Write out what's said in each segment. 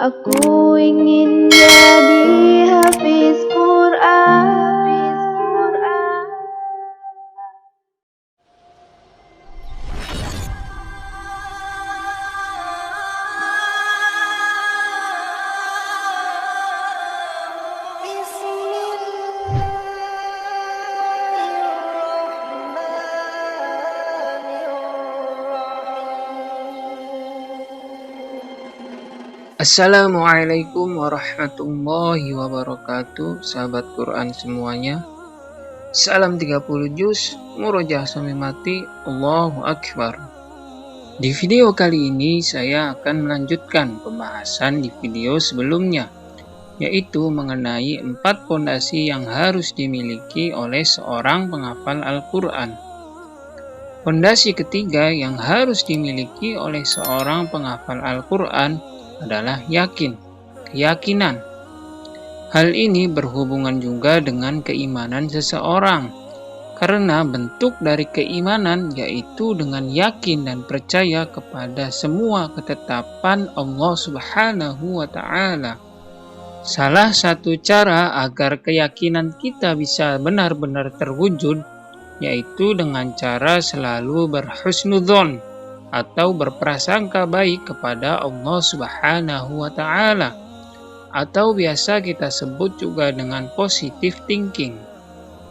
Aku ingin jadi hafiz Quran. Assalamualaikum warahmatullahi wabarakatuh, sahabat Quran semuanya. Salam 30 juz, murojaah sampai mati, Allahu Akbar. Di video kali ini saya akan melanjutkan pembahasan di video sebelumnya, yaitu mengenai 4 fondasi yang harus dimiliki oleh seorang penghafal Al-Quran. Fondasi ketiga yang harus dimiliki oleh seorang penghafal Al-Quran adalah keyakinan. Hal ini berhubungan juga dengan keimanan seseorang, karena bentuk dari keimanan yaitu dengan yakin dan percaya kepada semua ketetapan Allah Subhanahu wa Ta'ala. Salah satu cara agar keyakinan kita bisa benar-benar terwujud yaitu dengan cara selalu berhusnudzon atau berprasangka baik kepada Allah Subhanahu wa Ta'ala, atau biasa kita sebut juga dengan positive thinking.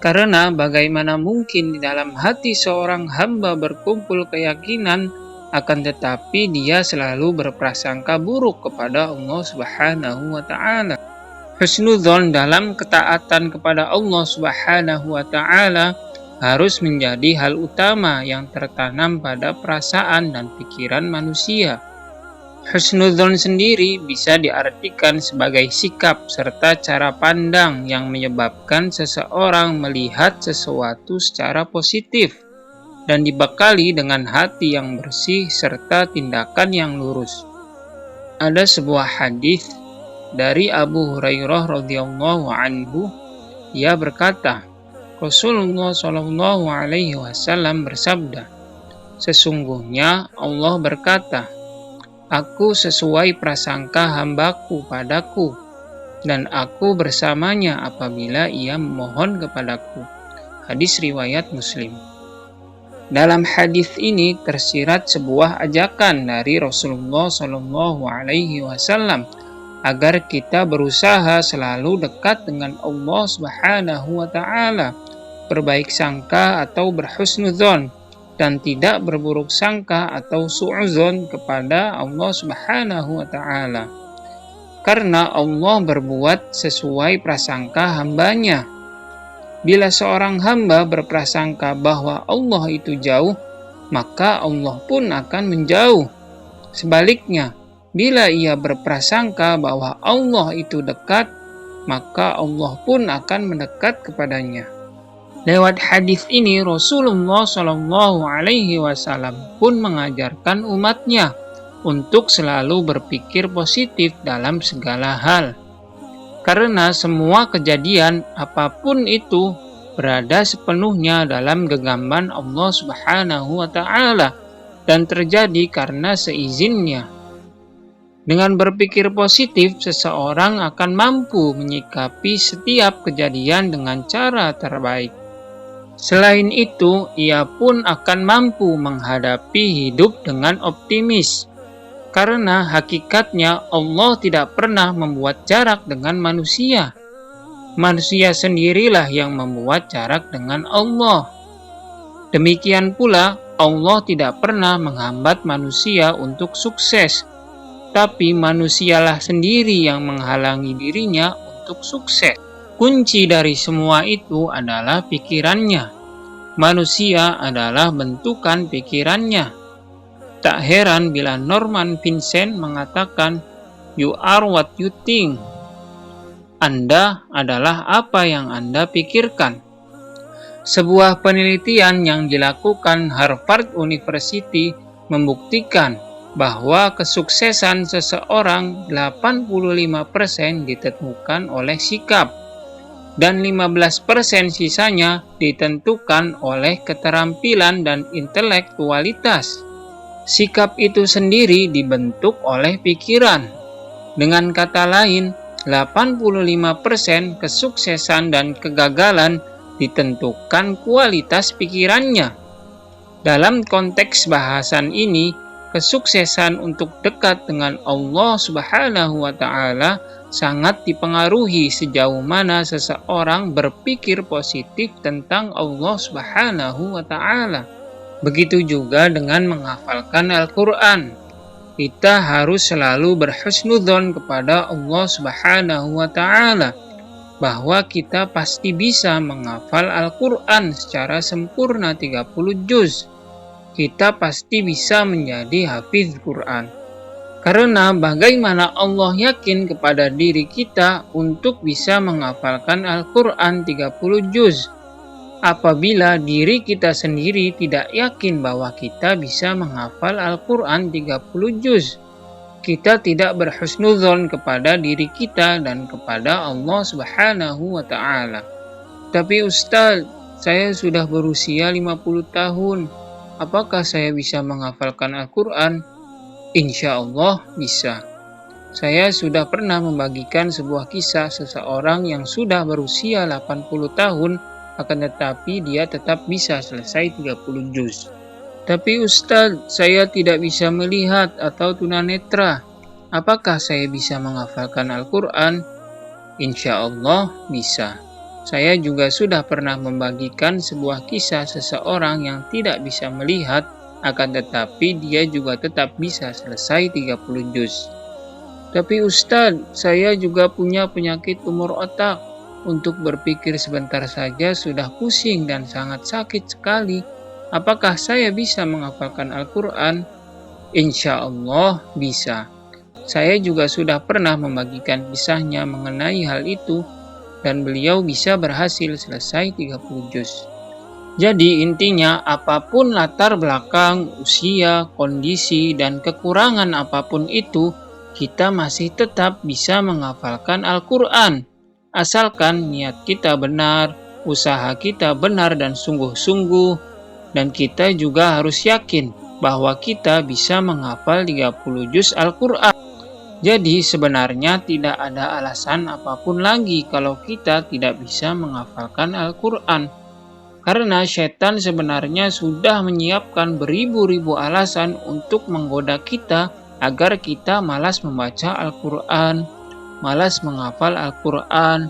Karena bagaimana mungkin di dalam hati seorang hamba berkumpul keyakinan, akan tetapi dia selalu berprasangka buruk kepada Allah Subhanahu wa Ta'ala. Husnudzon dalam ketaatan kepada Allah Subhanahu wa Ta'ala harus menjadi hal utama yang tertanam pada perasaan dan pikiran manusia. Husnudzon sendiri bisa diartikan sebagai sikap serta cara pandang yang menyebabkan seseorang melihat sesuatu secara positif dan dibekali dengan hati yang bersih serta tindakan yang lurus. Ada sebuah hadis dari Abu Hurairah radhiyallahu anhu, ia berkata, Rasulullah Shallallahu Alaihi Wasallam bersabda, sesungguhnya Allah berkata, aku sesuai prasangka hambaku padaku, dan aku bersamanya apabila ia memohon kepadaku. Hadis riwayat Muslim. Dalam hadis ini tersirat sebuah ajakan dari Rasulullah Shallallahu Alaihi Wasallam agar kita berusaha selalu dekat dengan Allah Subhanahu wa Ta'ala, berbaik sangka atau berhusnudzon, dan tidak berburuk sangka atau su'udzon kepada Allah Subhanahu wa Ta'ala. Karena Allah berbuat sesuai prasangka hambanya. Bila seorang hamba berprasangka bahwa Allah itu jauh, maka Allah pun akan menjauh. Sebaliknya, bila ia berprasangka bahwa Allah itu dekat, maka Allah pun akan mendekat kepadanya. Lewat hadis ini Rasulullah Shallallahu Alaihi Wasallam pun mengajarkan umatnya untuk selalu berpikir positif dalam segala hal. Karena semua kejadian apapun itu berada sepenuhnya dalam genggaman Allah Subhanahu wa Ta'ala dan terjadi karena seizinnya. Dengan berpikir positif, seseorang akan mampu menyikapi setiap kejadian dengan cara terbaik. Selain itu, ia pun akan mampu menghadapi hidup dengan optimis. Karena hakikatnya Allah tidak pernah membuat jarak dengan manusia. Manusia sendirilah yang membuat jarak dengan Allah. Demikian pula, Allah tidak pernah menghambat manusia untuk sukses, tapi manusialah sendiri yang menghalangi dirinya untuk sukses. Kunci dari semua itu adalah pikirannya. Manusia adalah bentukan pikirannya. Tak heran bila Norman Vincent mengatakan, "You are what you think." Anda adalah apa yang Anda pikirkan. Sebuah penelitian yang dilakukan Harvard University membuktikan bahwa kesuksesan seseorang 85% ditentukan oleh sikap. dan 15% sisanya ditentukan oleh keterampilan dan intelektualitas. Sikap itu sendiri dibentuk oleh pikiran. Dengan kata lain, 85% kesuksesan dan kegagalan ditentukan kualitas pikirannya. Dalam konteks bahasan ini, kesuksesan untuk dekat dengan Allah Subhanahu wa Ta'ala sangat dipengaruhi sejauh mana seseorang berpikir positif tentang Allah Subhanahu wa Ta'ala. Begitu juga dengan menghafalkan Al-Quran. Kita harus selalu berhusnudzon kepada Allah Subhanahu wa Ta'ala bahwa kita pasti bisa menghafal Al-Quran secara sempurna 30 juz. Kita pasti bisa menjadi hafiz Quran. Karena bagaimana Allah yakin kepada diri kita untuk bisa menghafalkan Al-Quran 30 juz, apabila diri kita sendiri tidak yakin bahwa kita bisa menghafal Al-Quran 30 juz. Kita tidak berhusnudzon kepada diri kita dan kepada Allah Subhanahu wa Ta'ala. Tapi Ustaz, saya sudah berusia 50 tahun. Apakah saya bisa menghafalkan Al-Quran? Insya Allah bisa. Saya sudah pernah membagikan sebuah kisah seseorang yang sudah berusia 80 tahun, akan tetapi dia tetap bisa selesai 30 juz. Tapi Ustaz, saya tidak bisa melihat atau tunanetra. Apakah saya bisa menghafalkan Al-Quran? Insya Allah bisa. Saya juga sudah pernah membagikan sebuah kisah seseorang yang tidak bisa melihat, akan tetapi dia juga tetap bisa selesai 30 juz. Tapi Ustadz, saya juga punya penyakit tumor otak. Untuk berpikir sebentar saja sudah pusing dan sangat sakit sekali. Apakah saya bisa menghafalkan Al-Quran? Insya Allah bisa. Saya juga sudah pernah membagikan kisahnya mengenai hal itu, dan beliau bisa berhasil selesai 30 juz. Jadi intinya, apapun latar belakang, usia, kondisi, dan kekurangan apapun itu, kita masih tetap bisa menghafalkan Al-Quran. Asalkan niat kita benar, usaha kita benar dan sungguh-sungguh, dan kita juga harus yakin bahwa kita bisa menghafal 30 juz Al-Quran. Jadi sebenarnya tidak ada alasan apapun lagi kalau kita tidak bisa menghafalkan Al-Quran. Karena setan sebenarnya sudah menyiapkan beribu-ribu alasan untuk menggoda kita agar kita malas membaca Al-Quran, malas menghafal Al-Quran,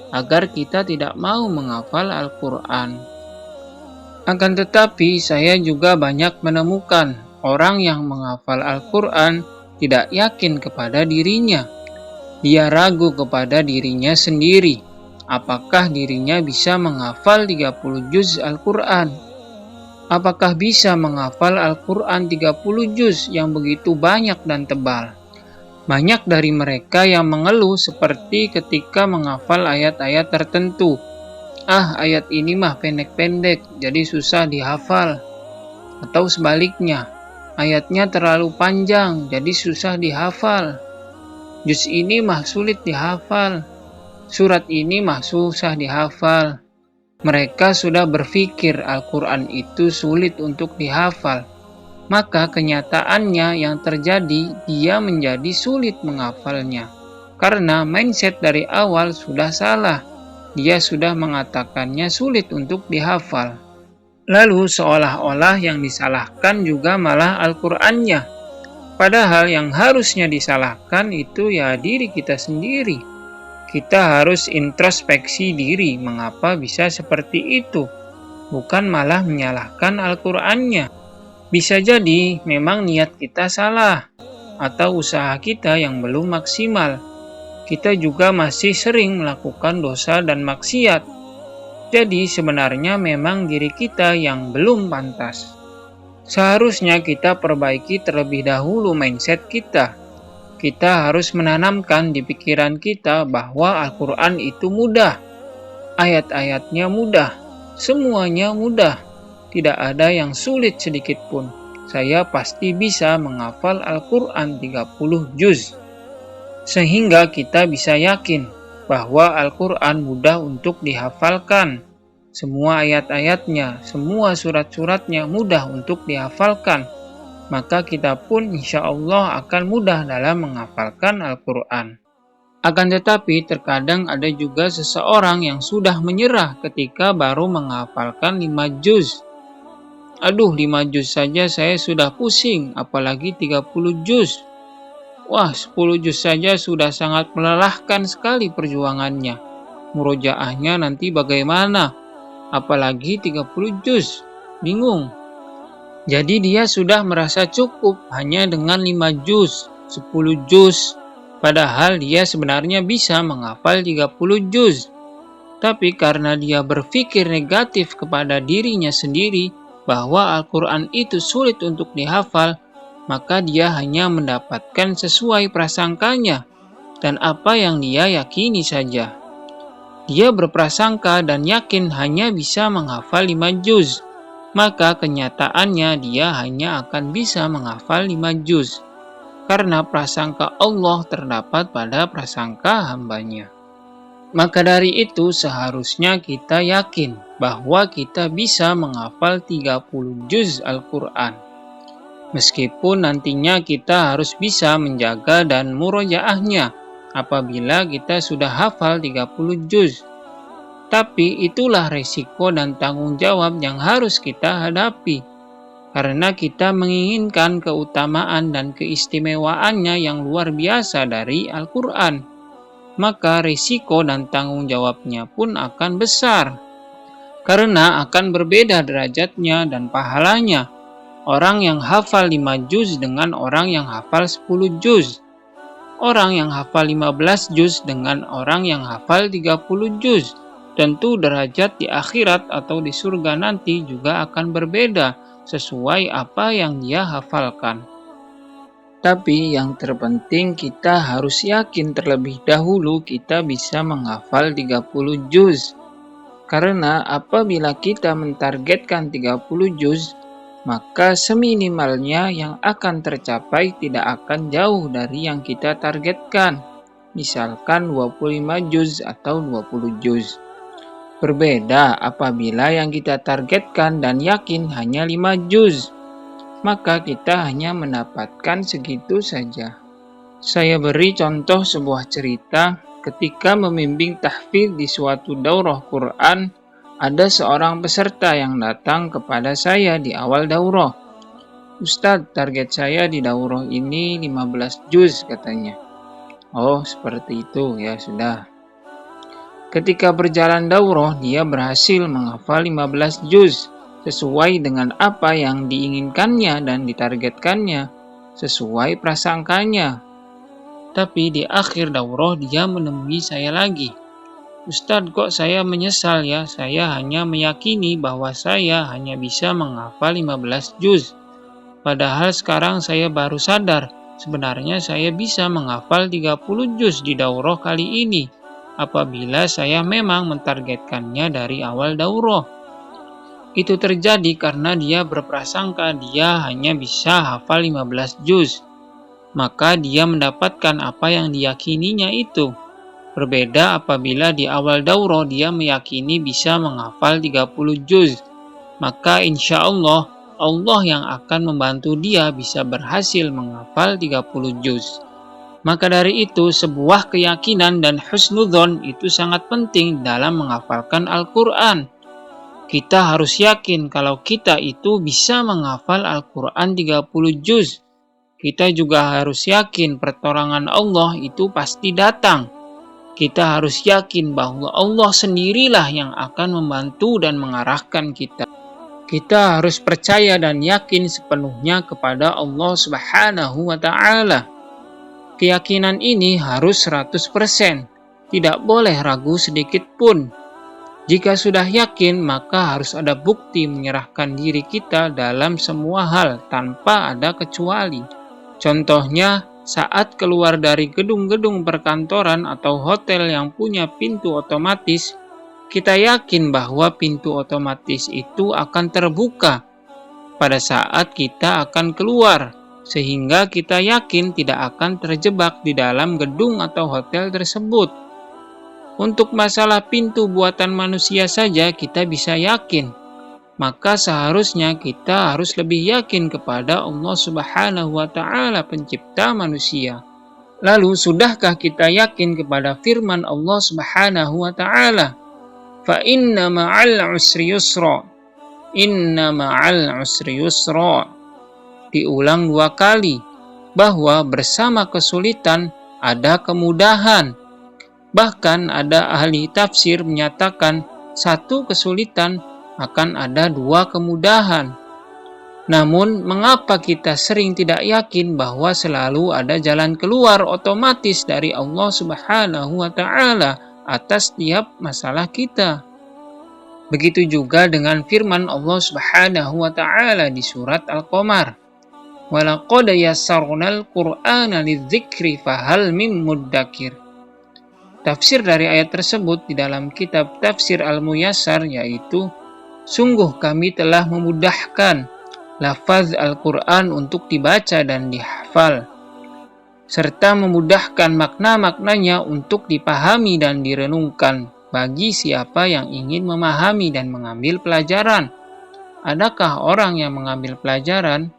agar kita tidak mau menghafal Al-Quran. Akan tetapi saya juga banyak menemukan orang yang menghafal Al-Quran tidak yakin kepada dirinya. Dia ragu kepada dirinya sendiri. Apakah dirinya bisa menghafal 30 juz Al-Quran? Apakah bisa menghafal Al-Quran 30 juz yang begitu banyak dan tebal? Banyak dari mereka yang mengeluh seperti ketika menghafal ayat-ayat tertentu. Ayat ini mah pendek-pendek, jadi susah dihafal. Atau sebaliknya, ayatnya terlalu panjang, jadi susah dihafal. Juz ini mah sulit dihafal. Surat ini mah susah dihafal. Mereka sudah berpikir Al-Quran itu sulit untuk dihafal. Maka kenyataannya yang terjadi, dia menjadi sulit menghafalnya. Karena mindset dari awal sudah salah. Dia sudah mengatakannya sulit untuk dihafal. Lalu seolah-olah yang disalahkan juga malah Al-Qur'annya. Padahal yang harusnya disalahkan itu ya diri kita sendiri. Kita harus introspeksi diri mengapa bisa seperti itu, bukan malah menyalahkan Al-Qur'annya. Bisa jadi memang niat kita salah, atau usaha kita yang belum maksimal. Kita juga masih sering melakukan dosa dan maksiat. Jadi sebenarnya memang diri kita yang belum pantas. Seharusnya kita perbaiki terlebih dahulu mindset kita. Kita harus menanamkan di pikiran kita bahwa Al-Quran itu mudah. Ayat-ayatnya mudah. Semuanya mudah. Tidak ada yang sulit sedikit pun. Saya pasti bisa menghafal Al-Quran 30 juz. Sehingga kita bisa yakin bahwa Al-Quran mudah untuk dihafalkan. Semua ayat-ayatnya, semua surat-suratnya mudah untuk dihafalkan. Maka kita pun insya Allah akan mudah dalam menghafalkan Al-Quran. Akan tetapi terkadang ada juga seseorang yang sudah menyerah ketika baru menghafalkan 5 juz. Aduh, 5 juz saja saya sudah pusing, apalagi 30 juz. Wah, 10 juz saja sudah sangat melelahkan sekali perjuangannya. Murojaahnya nanti bagaimana? Apalagi 30 juz. Bingung. Jadi dia sudah merasa cukup hanya dengan 5 juz, 10 juz. Padahal dia sebenarnya bisa menghafal 30 juz. Tapi karena dia berpikir negatif kepada dirinya sendiri bahwa Al-Quran itu sulit untuk dihafal, maka dia hanya mendapatkan sesuai prasangkanya dan apa yang dia yakini saja. Dia berprasangka dan yakin hanya bisa menghafal 5 juz. Maka kenyataannya dia hanya akan bisa menghafal 5 juz. Karena prasangka Allah terdapat pada prasangka hambanya. Maka dari itu seharusnya kita yakin bahwa kita bisa menghafal 30 juz Al-Quran. Meskipun nantinya kita harus bisa menjaga dan murojaahnya apabila kita sudah hafal 30 juz. Tapi itulah resiko dan tanggung jawab yang harus kita hadapi. Karena kita menginginkan keutamaan dan keistimewaannya yang luar biasa dari Al-Quran. Maka resiko dan tanggung jawabnya pun akan besar. Karena akan berbeda derajatnya dan pahalanya. Orang yang hafal 5 juz dengan orang yang hafal 10 juz. Orang yang hafal 15 juz dengan orang yang hafal 30 juz. Tentu derajat di akhirat atau di surga nanti juga akan berbeda sesuai apa yang dia hafalkan. Tapi yang terpenting kita harus yakin terlebih dahulu kita bisa menghafal 30 juz. Karena apabila kita mentargetkan 30 juz, maka seminimalnya yang akan tercapai tidak akan jauh dari yang kita targetkan. Misalkan 25 juz atau 20 juz. Berbeda apabila yang kita targetkan dan yakin hanya 5 juz, maka kita hanya mendapatkan segitu saja. Saya beri contoh sebuah cerita ketika membimbing tahfidz di suatu daurah Quran, ada seorang peserta yang datang kepada saya di awal daurah. Ustadz, target saya di daurah ini 15 juz katanya. Oh, seperti itu, ya sudah. Ketika berjalan daurah, dia berhasil menghafal 15 juz sesuai dengan apa yang diinginkannya dan ditargetkannya, sesuai prasangkanya. Tapi di akhir daurah dia menemui saya lagi. Ustadz, kok saya menyesal ya, saya hanya meyakini bahwa saya hanya bisa menghafal 15 juz. Padahal sekarang saya baru sadar, sebenarnya saya bisa menghafal 30 juz di daurah kali ini. Apabila saya memang mentargetkannya dari awal daurah. Itu terjadi karena dia berprasangka dia hanya bisa hafal 15 juz. Maka dia mendapatkan apa yang diyakininya itu. Berbeda apabila di awal daurah dia meyakini bisa menghafal 30 juz. Maka insya Allah, Allah yang akan membantu dia bisa berhasil menghafal 30 juz. Maka dari itu, sebuah keyakinan dan husnudzon itu sangat penting dalam menghafalkan Al-Quran. Kita harus yakin kalau kita itu bisa menghafal Al-Quran 30 juz. Kita juga harus yakin pertolongan Allah itu pasti datang. Kita harus yakin bahwa Allah sendirilah yang akan membantu dan mengarahkan kita. Kita harus percaya dan yakin sepenuhnya kepada Allah Subhanahu wa Ta'ala. Keyakinan ini harus 100%, tidak boleh ragu sedikit pun. Jika sudah yakin, maka harus ada bukti menyerahkan diri kita dalam semua hal tanpa ada kecuali. Contohnya, saat keluar dari gedung-gedung perkantoran atau hotel yang punya pintu otomatis, kita yakin bahwa pintu otomatis itu akan terbuka pada saat kita akan keluar. Sehingga kita yakin tidak akan terjebak di dalam gedung atau hotel tersebut. Untuk masalah pintu buatan manusia saja kita bisa yakin. Maka seharusnya kita harus lebih yakin kepada Allah Subhanahu wa Ta'ala, pencipta manusia. Lalu, sudahkah kita yakin kepada firman Allah Subhanahu wa Ta'ala? Fa inna ma'al usri yusra. Inna ma'al usri yusra. Diulang 2 kali, bahwa bersama kesulitan ada kemudahan. Bahkan ada ahli tafsir menyatakan satu kesulitan akan ada 2 kemudahan. Namun, mengapa kita sering tidak yakin bahwa selalu ada jalan keluar otomatis dari Allah Subhanahu wa Ta'ala atas setiap masalah kita? Begitu juga dengan firman Allah Subhanahu wa Ta'ala di surat Al-Qamar. Walaqad yassarnal Qur'ana lidzikri fahal min muddakir. Tafsir dari ayat tersebut di dalam kitab Tafsir Al-Muyassar yaitu, sungguh kami telah memudahkan lafaz Al-Quran untuk dibaca dan dihafal, serta memudahkan makna-maknanya untuk dipahami dan direnungkan bagi siapa yang ingin memahami dan mengambil pelajaran. Adakah orang yang mengambil pelajaran?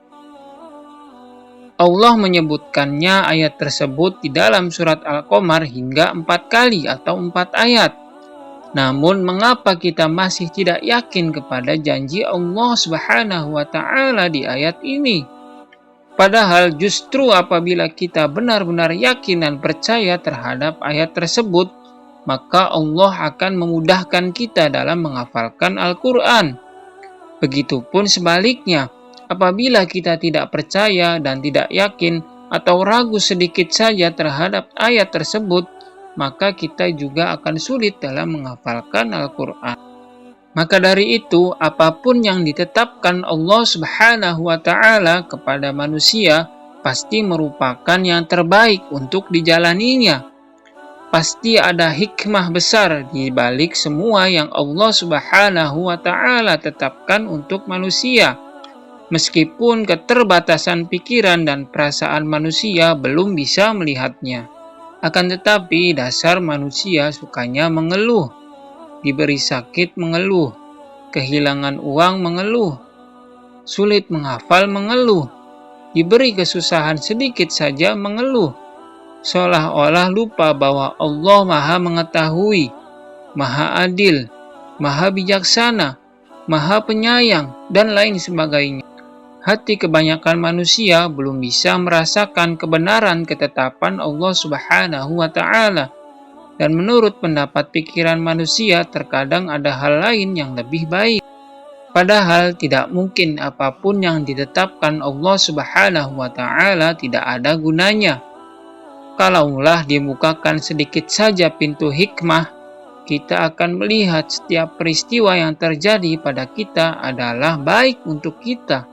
Allah menyebutkannya ayat tersebut di dalam surat Al-Qamar hingga 4 kali atau 4 ayat. Namun mengapa kita masih tidak yakin kepada janji Allah Subhanahu wa Ta'ala di ayat ini? Padahal justru apabila kita benar-benar yakin dan percaya terhadap ayat tersebut, maka Allah akan memudahkan kita dalam menghafalkan Al-Quran. Begitupun sebaliknya, apabila kita tidak percaya dan tidak yakin atau ragu sedikit saja terhadap ayat tersebut, maka kita juga akan sulit dalam menghafalkan Al-Quran. Maka dari itu, apapun yang ditetapkan Allah Subhanahu wa Ta'ala kepada manusia pasti merupakan yang terbaik untuk dijalaninya. Pasti ada hikmah besar di balik semua yang Allah Subhanahu wa Ta'ala tetapkan untuk manusia. Meskipun keterbatasan pikiran dan perasaan manusia belum bisa melihatnya. Akan tetapi dasar manusia sukanya mengeluh. Diberi sakit mengeluh. Kehilangan uang mengeluh. Sulit menghafal mengeluh. Diberi kesusahan sedikit saja mengeluh. Seolah-olah lupa bahwa Allah Maha Mengetahui, Maha Adil, Maha Bijaksana, Maha Penyayang, dan lain sebagainya. Hati kebanyakan manusia belum bisa merasakan kebenaran ketetapan Allah Subhanahu wa Ta'ala. Dan menurut pendapat pikiran manusia, terkadang ada hal lain yang lebih baik. Padahal tidak mungkin apapun yang ditetapkan Allah Subhanahu wa Ta'ala tidak ada gunanya. Kalaulah dibukakan sedikit saja pintu hikmah, kita akan melihat setiap peristiwa yang terjadi pada kita adalah baik untuk kita.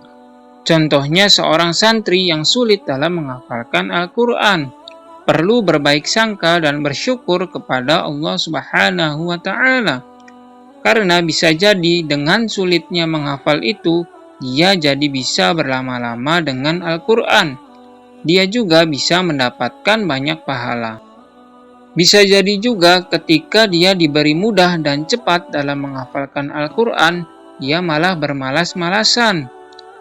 Contohnya seorang santri yang sulit dalam menghafalkan Al-Quran, perlu berbaik sangka dan bersyukur kepada Allah Subhanahu wa Ta'ala. Karena bisa jadi dengan sulitnya menghafal itu, dia jadi bisa berlama-lama dengan Al-Quran. Dia juga bisa mendapatkan banyak pahala. Bisa jadi juga ketika dia diberi mudah dan cepat dalam menghafalkan Al-Quran, dia malah bermalas-malasan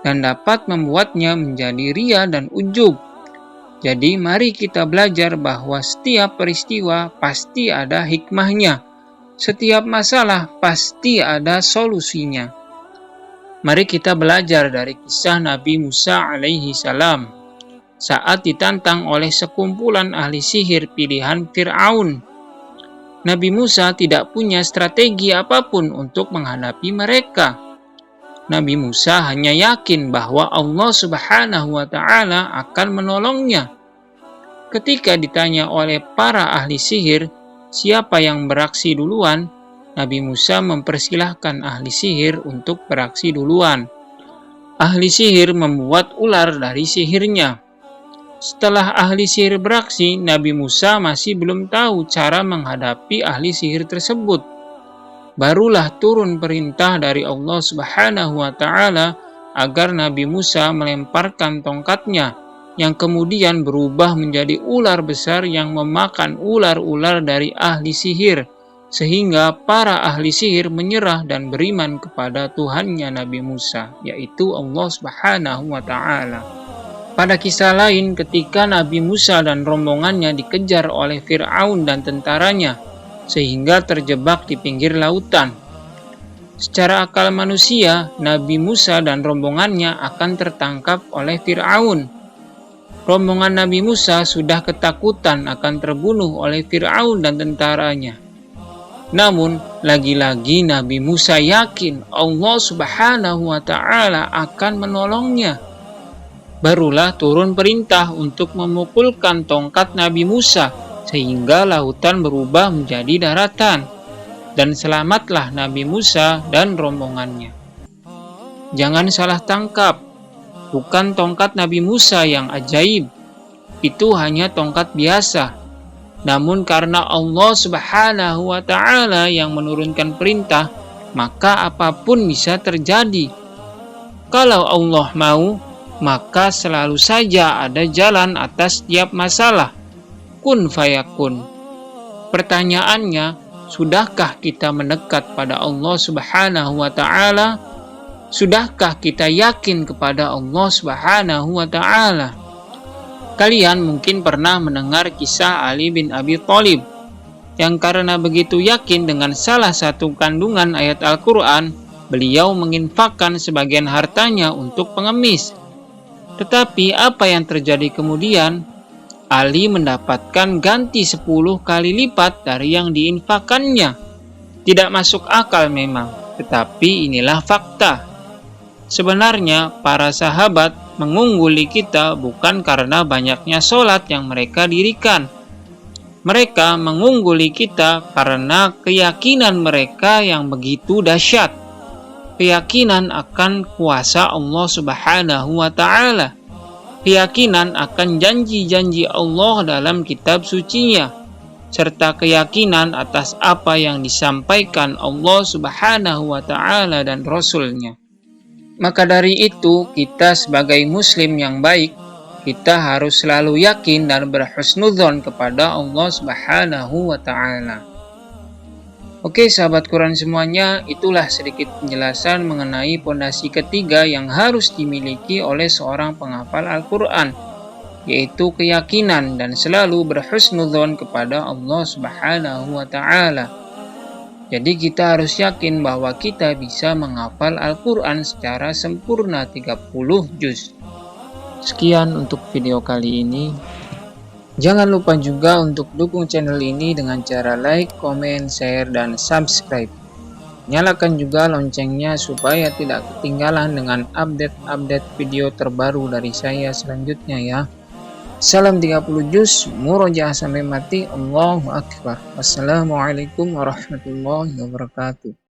dan dapat membuatnya menjadi ria dan ujub. Jadi mari kita belajar bahwa setiap peristiwa pasti ada hikmahnya. Setiap masalah pasti ada solusinya. Mari kita belajar dari kisah Nabi Musa alaihi salam saat ditantang oleh sekumpulan ahli sihir pilihan Fir'aun. Nabi Musa tidak punya strategi apapun untuk menghadapi mereka. Nabi Musa hanya yakin bahwa Allah Subhanahu wa Ta'ala akan menolongnya. Ketika ditanya oleh para ahli sihir siapa yang beraksi duluan, Nabi Musa mempersilahkan ahli sihir untuk beraksi duluan. Ahli sihir membuat ular dari sihirnya. Setelah ahli sihir beraksi, Nabi Musa masih belum tahu cara menghadapi ahli sihir tersebut. Barulah turun perintah dari Allah Subhanahu wa Ta'ala agar Nabi Musa melemparkan tongkatnya. yang kemudian berubah menjadi ular besar yang memakan ular-ular dari ahli sihir, sehingga para ahli sihir menyerah dan beriman kepada Tuhannya Nabi Musa, yaitu Allah Subhanahu wa Ta'ala. Pada kisah lain, ketika Nabi Musa dan rombongannya dikejar oleh Fir'aun dan tentaranya, sehingga terjebak di pinggir lautan. Secara akal manusia, Nabi Musa dan rombongannya akan tertangkap oleh Fir'aun. Rombongan Nabi Musa sudah ketakutan akan terbunuh oleh Fir'aun dan tentaranya. Namun, lagi-lagi Nabi Musa yakin Allah Subhanahu wa Ta'ala akan menolongnya. Barulah turun perintah untuk memukulkan tongkat Nabi Musa sehingga lautan berubah menjadi daratan, dan selamatlah Nabi Musa dan rombongannya. Jangan salah tangkap, bukan tongkat Nabi Musa yang ajaib, itu hanya tongkat biasa. Namun karena Allah Subhanahu wa Ta'ala yang menurunkan perintah, maka apapun bisa terjadi. Kalau Allah mau, maka selalu saja ada jalan atas setiap masalah. Kun fayakun. Pertanyaannya, sudahkah kita mendekat pada Allah Subhanahu wa Ta'ala? Sudahkah kita yakin kepada Allah Subhanahu wa Ta'ala? Kalian mungkin pernah mendengar kisah Ali bin Abi Thalib, yang karena begitu yakin dengan salah satu kandungan ayat Al-Quran, beliau menginfakkan sebagian hartanya untuk pengemis. Tetapi apa yang terjadi kemudian? Ali mendapatkan ganti 10 kali lipat dari yang diinfakannya. Tidak masuk akal memang, tetapi inilah fakta. Sebenarnya para sahabat mengungguli kita bukan karena banyaknya sholat yang mereka dirikan. Mereka mengungguli kita karena keyakinan mereka yang begitu dahsyat. Keyakinan akan kuasa Allah Subhanahu wa Ta'ala. Keyakinan akan janji-janji Allah dalam kitab sucinya, serta keyakinan atas apa yang disampaikan Allah Subhanahu wa Ta'ala dan Rasul-Nya. Maka dari itu, kita sebagai muslim yang baik, kita harus selalu yakin dan berhusnudzon kepada Allah Subhanahu wa Ta'ala. Oke sahabat Quran semuanya, itulah sedikit penjelasan mengenai pondasi ketiga yang harus dimiliki oleh seorang penghafal Al-Quran, yaitu keyakinan dan selalu berhusnudzon kepada Allah Subhanahu wa Ta'ala. Jadi kita harus yakin bahwa kita bisa menghafal Al-Quran secara sempurna 30 juz. Sekian untuk video kali ini. Jangan lupa juga untuk dukung channel ini dengan cara like, komen, share, dan subscribe. Nyalakan juga loncengnya supaya tidak ketinggalan dengan update-update video terbaru dari saya selanjutnya ya. Salam 30 juz, murojaah sampai mati, Allahu Akbar. Wassalamualaikum warahmatullahi wabarakatuh.